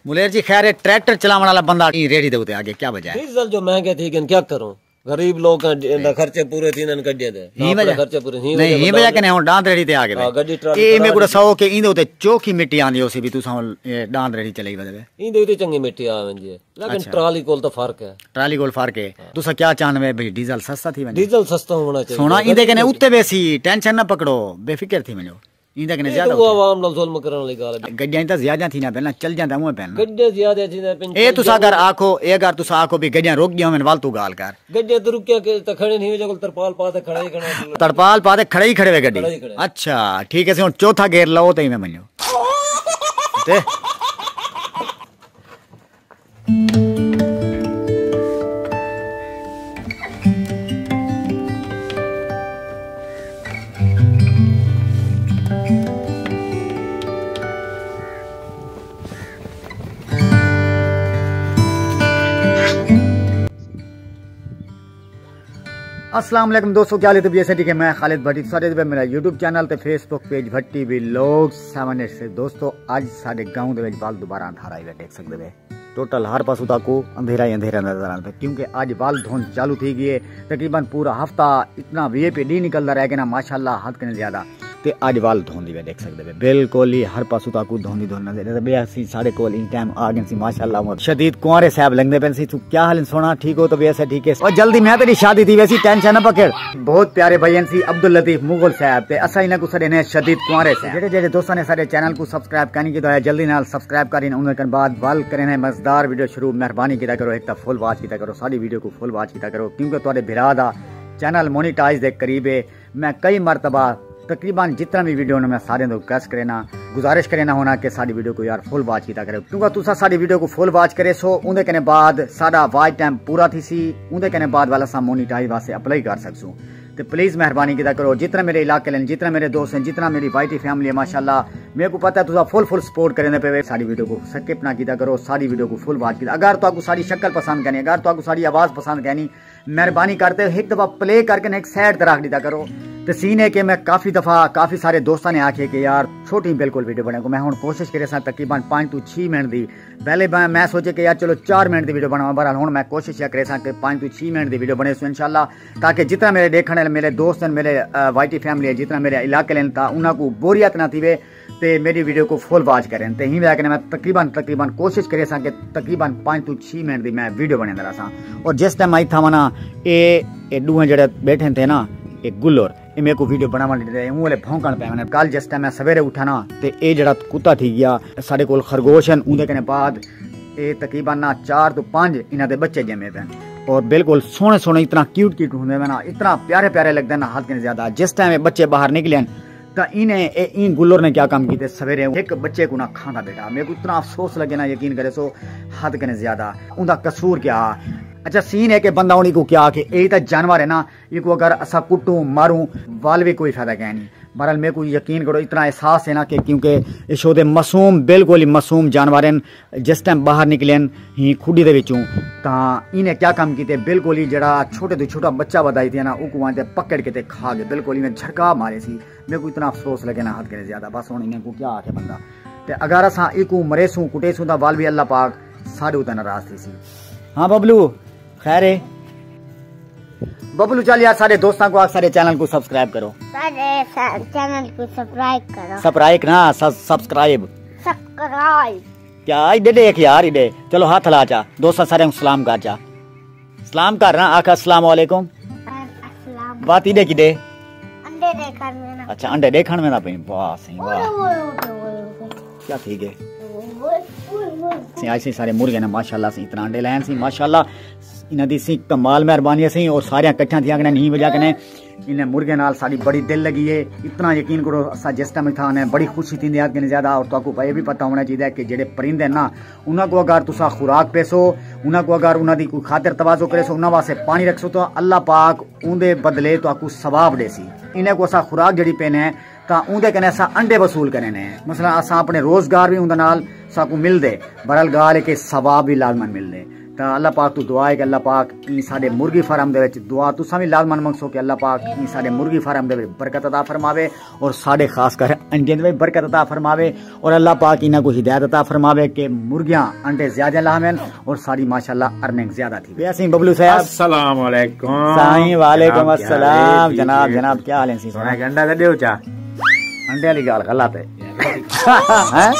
मुलेर जी खैर ट्रैक्टर चलाने वाला बंदा रेडी दे आगे क्या वजह है? डीजल जो महंगे थी क्या करूं, गरीब लोग खर्चे पूरे थी न कड्डे दे खर्चे पूरे नहीं ही वजह कने हुन डांद रेडी ते आ गए गड्डी ट्राली ए मे को 100 के इंदे उते चोखी मिट्टी आंदी ओसी भी तुसा डांद रेडी चलाई वदे इंदे उते चंगी मिट्टी आ वंजे लेकिन ट्राली कोल तो फर्क है, ट्राली कोल फर्क है। तुसा क्या चाहनवे भाई डीजल सस्ता थी वंजे? डीजल सस्ता होना चाहिए सोना इंदे कने उते बेसी टेंशन ना पकड़ो बेफिक्र थी वंजो इंदे कने ज्यादा वो आवाम नाल जुल्म करन वाली गल है। गड्डियां तो ज्यादा थी ना पहला चल जांदा मुंह पहला गड्डियां ज्यादा थी ना ए तुसा अगर आखो ए अगर तुसा आखो भी गड्डियां रुक गईं वाल तू गाल कर गड्डियां तो रुकिया के त खड़े नहीं हो तरपाल पाते खड़े ही खड़े तरपाल पाते खड़े ही खड़े वे गड्डी। अच्छा ठीक है से हुन चौथा गेयर लाओ तई मैं मन्यो ते अस्सलाम वालेकुम दोस्तों, क्या हाल है? जैसे ठीक है, मैं खालिद भट्टी सारे मेरा यूट्यूब चैनल ते फेसबुक पेज भट्टी व्लॉग 7 से दोस्तों अज साडे गांव दे विच बाल दोबारा अंधारा आई देख सकदे वे टोटल हर पासों ताको अंधेरा ही अंधेरा नजर आंदा क्योंकि आज बाल धुंध चालू थी गई है। तकरीबन पूरा हफ्ता इतना वीआईपी डी निकलता रह गया ना माशाल्लाह हद कने ज्यादा ते आज बाल धोंदी वे देख सकदे वे बिल्कुल ही हर पासों ताको धोंदी धोंदी नजर बे सी साडे कोल इन टाइम आ गए सी माशाल्लाह शदीद कुंवारे साहब लगदे पेन सी। तू क्या हाल सोना ठीक हो? तो वैसे ठीक है और जल्दी मैं तेरी शादी थी वैसी टेंशन ना पकड़। बहुत प्यारे भाई सी अब्दुल लतीफ मुगल साहब ते असा इना को सडे ने शदीद कुंवारे से जेडे जेडे दोस्तों ने साडे चैनल को सब्सक्राइब करनी की तो जल्दी नाल सब्सक्राइब करिन उन के बाद वाल करें मजेदार वीडियो शुरू मेहरबानी किया करो एक फुल वॉच किया करो सारी वीडियो को फुल वॉच किया करो क्योंकि तुहाडे भिरा दा चैनल मोनीटाइज दे करीब है। मैं कई मरतबा तकरीबन जितना भी वीडियो ने मैं सारे रिक्वेस्ट करे ना गुजारिश करे ना होना कि सारी वीडियो को यार फुल वॉच किया करो क्योंकि तुसा सारी वीडियो को फुल वॉच करे सो उनके कने बाद साडा वॉच टाइम पूरा थी सी उनके कने बाद वाला सा मोनीटाइज वास्ते अप्लाई कर सकसूं। तो प्लीज मेहरबानी किया करो जितना मेरे इलाके लेन जितना मेरे दोस्त हैं जितना मेरी वाईटी फैमिली है माशाल्लाह मेरे को पता है तुसा फुल सपोर्ट करने पे सारी वीडियो को स्किप ना किया करो सारी वीडियो को फुल वॉच किया। अगर तो सारी शक्ल पसंद करनी अगर तो सारी आवाज पसंद करनी मेहरबानी करते एक दफा प्ले करके एक साइड रख दिया करो। तो सीन है कि मैं काफी दफा काफी सारे दोस्तों ने आखे कि यार छोटी बिल्कुल वीडियो बने को मैं हूँ कोशिश करे सा तकरीबन 5 to 6 मिनट दी पहले मैं सोचे कि यार चलो 4 मिनट की वीडियो बनावा बहरहाल हूँ मैं कोशिश करे सा कि 5 to 6 मिनट की वीडियो बने सो इंशाल्लाह ताकि जितना मेरे देखने मेरे दोस्त हैं मेरे वाईटी फैमिली है जितना मेरे इलाके लेन था उन्होंने बोरियत ना थी वे ते मेरी वीडियो को फुल वॉच करें तो ही वजह मैं तकरीबन कोशिश करे सा कि तकरीबन 5 to 6 मिनट की मैं वीडियो बने रहा सा। और जिस टाइम आई था मना ये दूहे जड़े बैठे थे ना एक गुल्लर ये मेरे को वीडियो बनावा वाले भौंकन पे मैंने कल जिस टाइम मैं सवेरे उठा ना तो ये जड़ा कुत्ता थी गया साढ़े कोल खरगोश हैं उनके कने बाद ये तकरीबन ना 4 to 5 इन्हों के बच्चे जमे पे और बिल्कुल सोने सोने इतना क्यूट होंगे ना इतना प्यारे प्यारे लगते हैं ना हद के ज्यादा। जिस टाइम बच्चे बाहर निकले तो इन गुल्लर ने क्या काम किए सवेरे एक बच्चे को ना खाना बेटा मेरे को इतना अफसोस लगे ना यकीन करे सो हद के ज्यादा उनका कसूर क्या। अच्छा सीन है कि बंदा उन्हीं को क्या कि यही तो जानवर है ना इनको अगर असा कुटू मारूं वाल भी कोई फायदा क्या नहीं। बहरहाल मेरे को यकीन करो इतना एहसास है ना कि क्योंकि इस शोदे मासूम बिल्कुल ही मासूम जानवर हैं जिस टाइम बाहर निकले ही खुडी दे विचों तो इन्हें क्या काम किए बिल्कुल ही जरा छोटे तो छोटा बच्चा बताई थी ना उनको वहाँ पकड़ के खा गए बिल्कुल इन्हें झटका मारे सी। मेरे को इतना अफसोस लगे ना हद के ज्यादा बस हूँ इन्हें को क्या आखे बंदा तो अगर असा इको मरेसूँ कुटेसूँ तो वाल भी अल्लाह पाक साढ़े उतना नाराज थी सी। हाँ बबलू खैर है बबलू चल यार सारे दोस्तों को सारे चैनल को सब्सक्राइब करो चैनल को सब्सक्राइब करो सब्सक्राइब क्या इधे देख यार इधे चलो हाथ ला चा दोस्त सारे सलाम कर चा सलाम कर ना आका अस्सलाम वालेकुम बात इधे किधे अंडे देखण में ना अच्छा अंडे देखण में ना पई वाह सही वाह क्या ठीक है ऐसे सारे मुर्गे ने माशाल्लाह से इतना अंडे लाए सी माशाल्लाह इन्हां दी सी कमाल मेहरबानी सी और सारे कट्ठा थी आगने नहीं वजह कने इन्हें मुर्गे नाल साड़ी बड़ी दिल लगी है इतना यकीन करो असा जिस टाइम था ने बड़ी खुशी थी याद के ज्यादा। और तो ये भी पता होना चाहिए कि जेडे परिंदे ना उन्होंने को अगर तुसा खुराक पेसो उन्होंने को अगर उन्होंने कोई खातिर तवाजो करे सो उन्होंने वास्ते पानी रखसो तो अल्लाह पाक उनके बदले तो आपको सवाब दे सी। इन्हें को असा खुराक जड़ी पेने तो उनके कने असा अंडे वसूल करे ने मसला असा अपने रोजगार भी उनके नाल साकू मिल दे बरल गाल के सवाब भी लाजमन मिल दे। तो अल्लाह पाक तू दुआ है कि अल्लाह पाक इन साडे मुर्गी फार्म दे विच दुआ तुसां भी लाजमन मंगसो कि अल्लाह पाक इन साडे मुर्गी फार्म दे विच बरकत अता फरमावे और साडे खास कर अंडे दे विच बरकत अता फरमावे और अल्लाह पाक इन्हां को हिदायत अता फरमावे कि मुर्गियां अंडे ज्यादा लावेन और साडी माशाल्लाह अर्निंग ज्यादा थी। वैसे बबलू साहब अस्सलाम वालेकुम। साईं वालेकुम अस्सलाम। जनाब जनाब क्या हाल है सी? सोना अंडा दे चा अंडे वाली गल गलत है हैं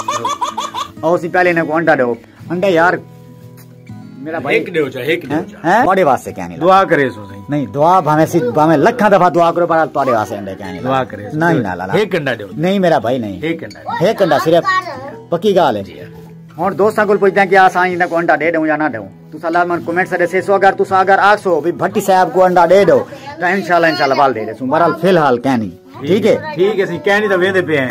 और सी पहले ने को अंडा दो अंडा यार मेरा भाई एक देओ चा तोड़े वास्ते क्या नहीं दुआ करे सो सही नहीं दुआ भावे लखा दफा दुआ करो पर तोड़े वास्ते अंडे क्या नहीं दुआ करे नहीं ना लाला एक अंडा देओ नहीं मेरा भाई नहीं एक अंडा सिर्फ पक्की गाल है। और दोस्तों को पूछते हैं कि आसा इन्हें को अंडा दे दूं या ना दूं तो सलाम कमेंट से दसे सो अगर तुसा अगर आखसो भी भट्टी साहब को अंडा दे दो तो इंशाल्लाह बाल दे देसू। बहरहाल फिलहाल कहनी ठीक है सी कहनी तो वेंदे पे हैं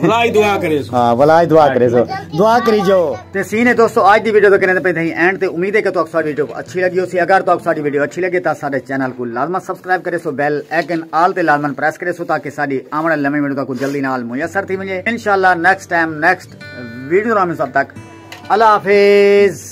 भलाई दुआ करे सो। हां भलाई दुआ करे सो दुआ करी जो ते सीने दोस्तों आज दी वीडियो तो करने पे थई एंड ते उम्मीद है कि तो साडी वीडियो अच्छी लगी हो सी अगर तो साडी वीडियो अच्छी लगे तो साडे चैनल को लाजमन सब्सक्राइब करे सो बेल आइकन ऑल ते लाजमन प्रेस करे सो ताकि साडी आने वाली लम्बी वीडियो को जल्दी नाल मुयसर थी मुझे इंशाल्लाह नेक्स्ट टाइम नेक्स्ट वीडियो में सब तक अल्लाह हाफिज।